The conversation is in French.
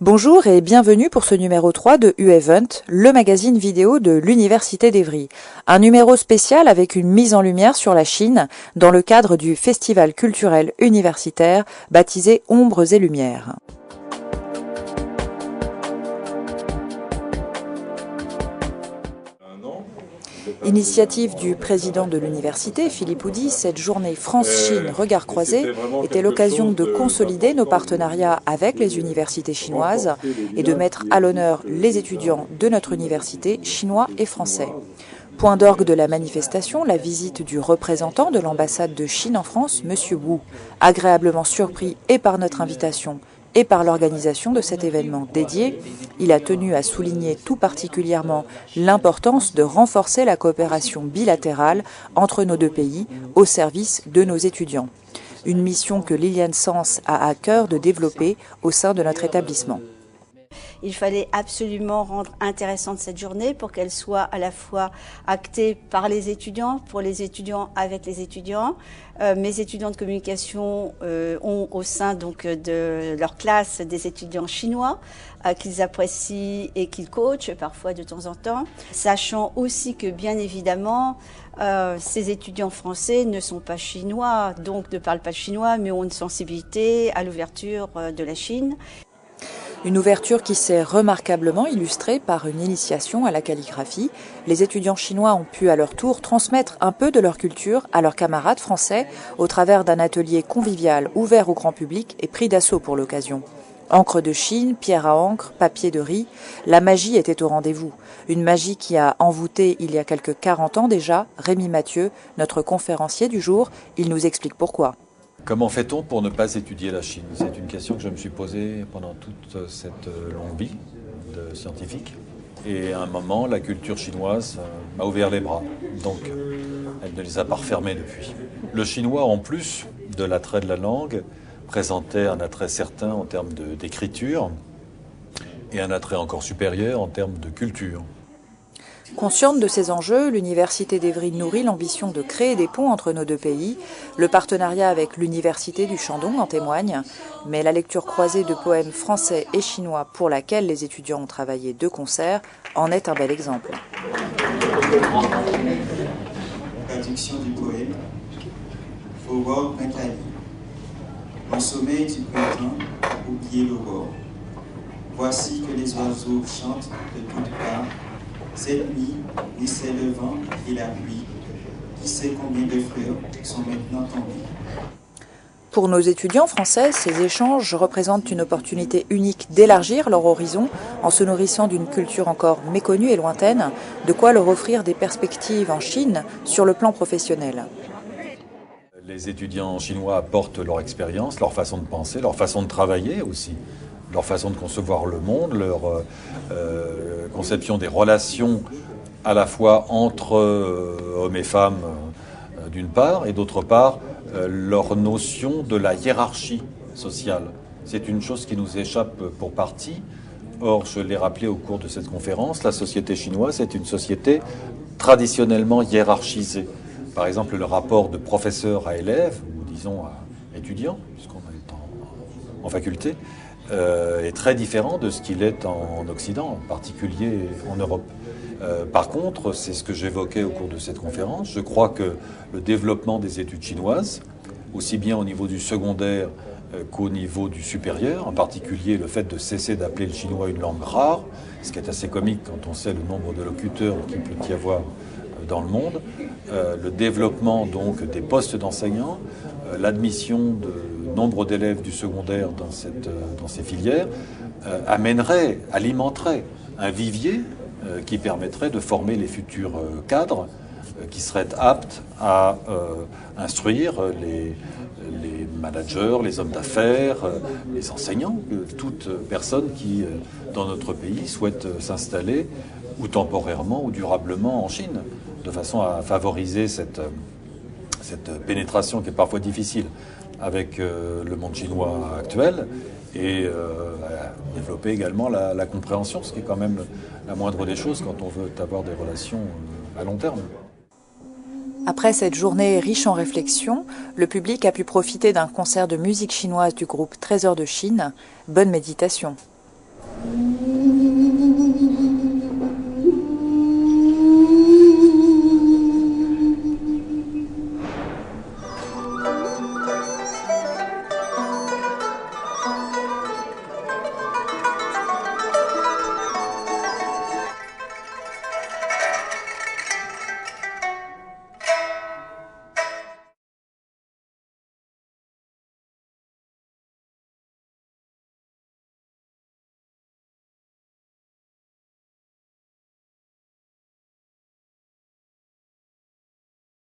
Bonjour et bienvenue pour ce numéro 3 de U-Event, le magazine vidéo de l'Université d'Évry. Un numéro spécial avec une mise en lumière sur la Chine dans le cadre du festival culturel universitaire baptisé Ombres et Lumières. Initiative du président de l'université, Philippe Oudy, cette journée France-Chine Regard Croisé était l'occasion de consolider nos partenariats avec les universités chinoises et de mettre à l'honneur les étudiants de notre université, chinois et français. Point d'orgue de la manifestation, la visite du représentant de l'ambassade de Chine en France, M. Wu, agréablement surpris et par notre invitation et par l'organisation de cet événement dédié, il a tenu à souligner tout particulièrement l'importance de renforcer la coopération bilatérale entre nos deux pays au service de nos étudiants. Une mission que Liliane Sens a à cœur de développer au sein de notre établissement. Il fallait absolument rendre intéressante cette journée pour qu'elle soit à la fois actée par les étudiants, pour les étudiants avec les étudiants. Mes étudiants de communication ont au sein donc de leur classe des étudiants chinois qu'ils apprécient et qu'ils coachent parfois de temps en temps, sachant aussi que bien évidemment ces étudiants français ne sont pas chinois, donc ne parlent pas chinois, mais ont une sensibilité à l'ouverture de la Chine. Une ouverture qui s'est remarquablement illustrée par une initiation à la calligraphie. Les étudiants chinois ont pu à leur tour transmettre un peu de leur culture à leurs camarades français au travers d'un atelier convivial ouvert au grand public et pris d'assaut pour l'occasion. Encre de Chine, pierre à encre, papier de riz, la magie était au rendez-vous. Une magie qui a envoûté il y a quelques 40 ans déjà Rémi Mathieu, notre conférencier du jour. Il nous explique pourquoi. Comment fait-on pour ne pas étudier la Chine? C'est une question que je me suis posée pendant toute cette longue vie de scientifique. Et à un moment, la culture chinoise m'a ouvert les bras. Donc, elle ne les a pas refermés depuis. Le chinois, en plus de l'attrait de la langue, présentait un attrait certain en termes d'écriture et un attrait encore supérieur en termes de culture. Consciente de ces enjeux, l'Université d'Évry nourrit l'ambition de créer des ponts entre nos deux pays. Le partenariat avec l'Université du Shandong en témoigne, mais la lecture croisée de poèmes français et chinois pour laquelle les étudiants ont travaillé de concert en est un bel exemple. Traduction du poème Aurore Brentali. Au sommeil du printemps, oubliez l'aurore. Voici que les oiseaux chantent de toutes parts. Cette nuit, ni c'est le vent et la pluie. Qui sait combien de fleurs sont maintenant tombées. Pour nos étudiants français, ces échanges représentent une opportunité unique d'élargir leur horizon en se nourrissant d'une culture encore méconnue et lointaine, de quoi leur offrir des perspectives en Chine sur le plan professionnel. Les étudiants chinois apportent leur expérience, leur façon de penser, leur façon de travailler aussi, leur façon de concevoir le monde, leur conception des relations à la fois entre hommes et femmes d'une part, et d'autre part, leur notion de la hiérarchie sociale. C'est une chose qui nous échappe pour partie. Or, je l'ai rappelé au cours de cette conférence, la société chinoise est une société traditionnellement hiérarchisée. Par exemple, le rapport de professeur à élève, ou disons à étudiant, puisqu'on est en faculté, est très différent de ce qu'il est en Occident, en particulier en Europe. Par contre, c'est ce que j'évoquais au cours de cette conférence, je crois que le développement des études chinoises, aussi bien au niveau du secondaire qu'au niveau du supérieur, en particulier le fait de cesser d'appeler le chinois une langue rare, ce qui est assez comique quand on sait le nombre de locuteurs qu'il peut y avoir dans le monde, le développement donc des postes d'enseignants, l'admission de nombre d'élèves du secondaire dans ces filières alimenterait un vivier qui permettrait de former les futurs cadres qui seraient aptes à instruire les managers, les hommes d'affaires, les enseignants, toute personne qui, dans notre pays, souhaite s'installer ou temporairement ou durablement en Chine, de façon à favoriser cette pénétration qui est parfois difficile avec le monde chinois actuel et développer également la compréhension, ce qui est quand même la moindre des choses quand on veut avoir des relations à long terme. Après cette journée riche en réflexions, le public a pu profiter d'un concert de musique chinoise du groupe Trésor de Chine. Bonne méditation. Thank you.